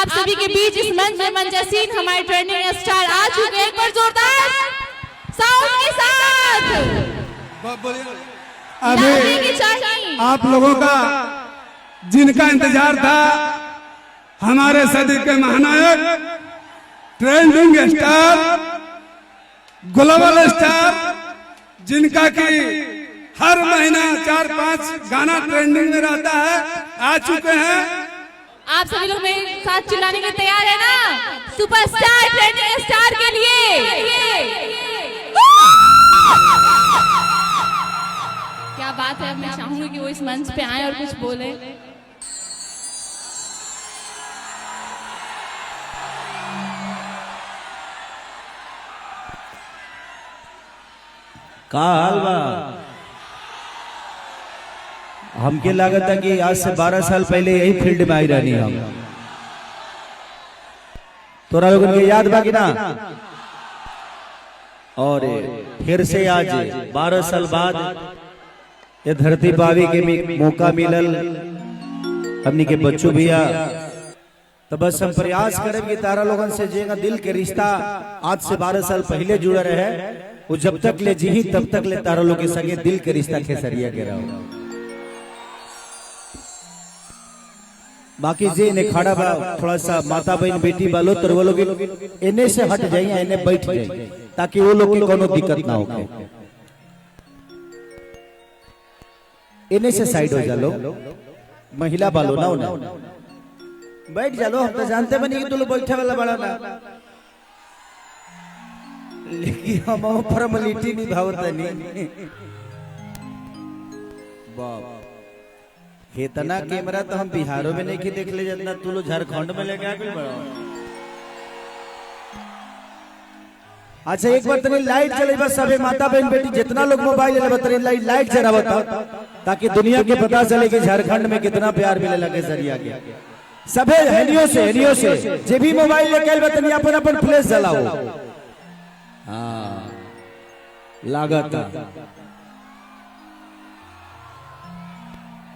आप सभी के बीच इस मंच में मंजसीन हमारे ट्रेंडिंग स्टार आ चुके हैं। एक बार जोरदार साउंड के साथ अभी आप लोगों का जिनका इंतजार था, हमारे सदी के महानायक ट्रेंडिंग स्टार, ग्लोबल स्टार, जिनका कि हर महीना 4-5 गाना ट्रेंडिंग में रहता है, आ चुके हैं। आप सभी लोग मेरे साथ चिल्लाने के लिए तैयार है ना? सुपरस्टार ट्रेंडिंग स्टार के लिए क्या बात है। अब मैं चाहूंगी कि वो इस मंच पे आए और कुछ बोले। का हाल बा? हमके लागत है कि आज से 12 साल पहले यही फील्ड में आई रहनी हम। तोरा लोगन के याद बा कि ना? और फिर से आज 12 साल बाद ये धरती पावी के मौका मिलल हमनी के बच्चों भैया। तो बस हम प्रयास करें कि तारा लोगन से जेगा दिल के रिश्ता आज से 12 साल पहले जुड़ा रहे, वो जब तक ले जी तब तक ले तारा लोग के संगे दिल के रिश्ता खेसरिया के रहो। बाकी जे ने खड़ा बा थोड़ा सा माता बहन बेटी बालो तो वो लोग इन्हें से हट जाइए, इन्हें बैठ जाइए ताकि वो लोग की कोनो दिक्कत ना हो। इन्हें से साइड हो जा लो, महिला बालो ना होना बैठ जा लो। हम तो जानते बनी कि तू लोग बैठे वाला बड़ा ना, लेकिन हम फॉर्मेलिटी नहीं भावता नहीं। बाप इतना कैमरा तो हम बिहारों में नहीं की देख ले, जितना तू लोग झारखंड में लेके आगे बढ़ो। अच्छा एक बार तनी लाइट चले बस, सभी माता बहन बेटी जितना लोग मोबाइल ले बतरे लाइट जरा बताओ, ताकि दुनिया के पता चले कि झारखंड में कितना प्यार मिले लगे सरिया के। सभी हनियों से जे भी मोबाइल लेके आइल बतनी अपन अपन फ्लैश जलाओ। हाँ लागत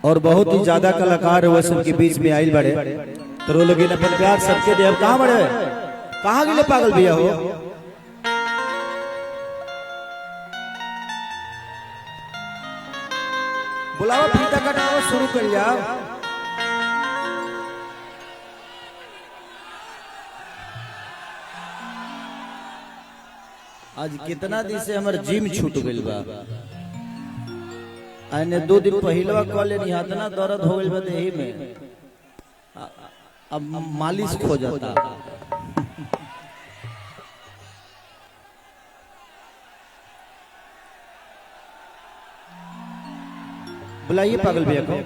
और बहुत ही ज्यादा कलाकार वो सबके बीच में आइल बड़े, तो वो लोग अपन प्यार सबके दे। कहाँ बड़े, कहाँ गिले पागल भैया हो? बुलाओ फीता कटाओ, शुरू कर जाओ। आज कितना दिन से हमार जिम छूट गइल बा। आने 2 दिन पहलवा कॉले नहीं हाथ ना दर्द हो गइल बा देही में, अब मालिश खो जाता। बुलाइए पागल भैया को।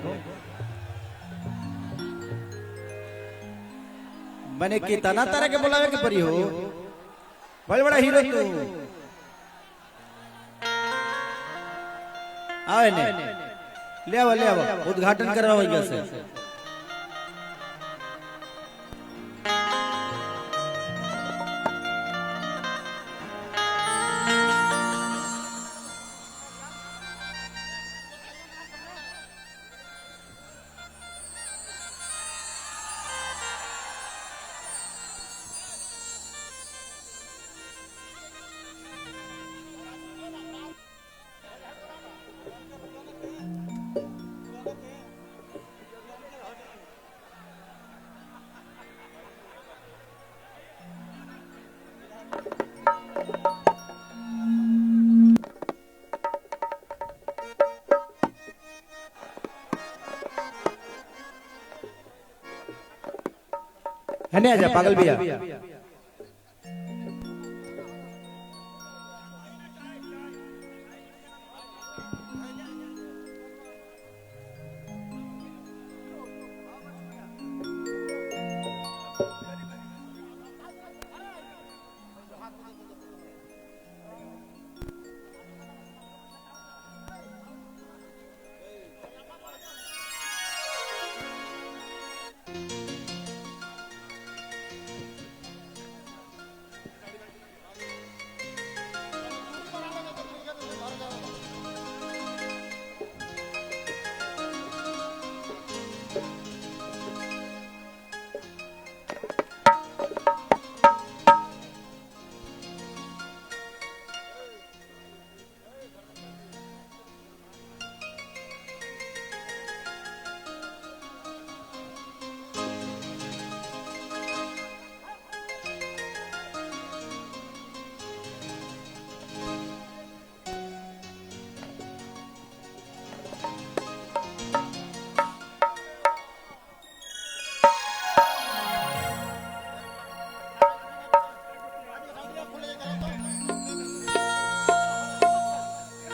मैंने कितना तरह के बुलावे के परी हो, बड़ा बड़ा हीरो तू। आए ने ले आओ उद्घाटन करवाओ भैया से। है नहीं आजा पागल भैया।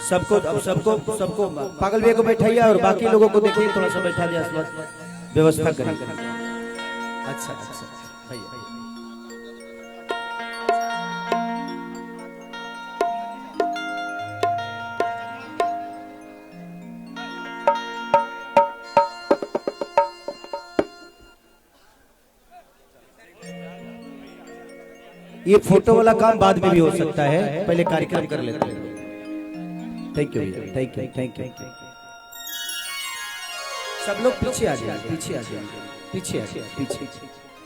सबको अब सबको पागल भैया को बैठाइए और बाकी लोगों को देखिए, थोड़ा सा बैठा दिया, व्यवस्था करें। अच्छा अच्छा भैया ये फोटो वाला काम बाद में भी हो सकता है, पहले कार्यक्रम कर लेते हैं। थैंक यू भैया, थैंक यू थैंक यू। सब लोग पीछे आ जाए, पीछे आ जाए, पीछे आ जाए, पीछे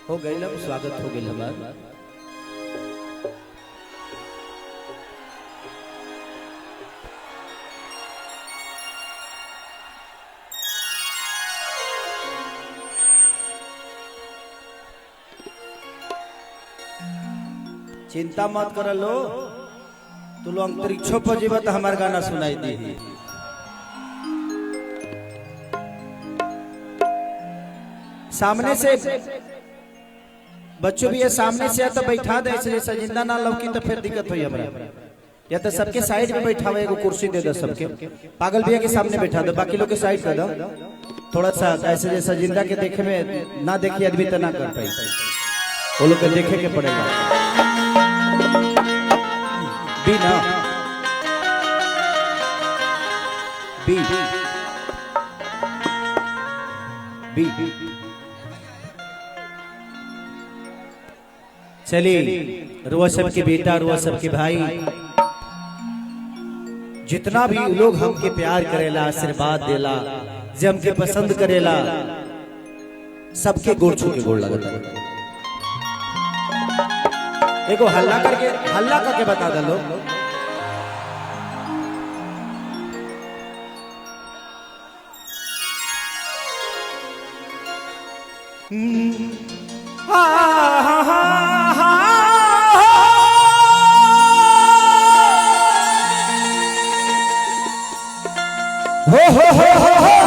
हो गए ना, स्वागत हो गए हमारा। चिंता मत कर लो, तू लोग अंतरिक्षों पर जीवा तो हमारा गाना सुनाई दी। सामने से बच्चों भी ये सामने से या तो बैठा दे, इसलिए सजिंदा ना लौकी तो फिर दिक्कत हुई हमरा। या तो सबके साइड में बैठा हुआ, एगो कुर्सी दे दो सबके, पागल भैया के सामने बैठा दो, बाकी लोग के साइड कर दो। थोड़ा सा ऐसे जैसे जिंदा के देखे में ना देखिए आदमी तो ना कर पाई, वो लोग के देखे के पड़ेगा बी ना बी बी। चलिए रुआ सबके बेटा, रुआ सबके भाई, जितना भी लोग हमके प्यार करेला, आशीर्वाद देला, जे हमके पसंद करेला, सबके गोड़ छू के गोड़ लगता। एगो हल्ला करके बता दो लोग। हो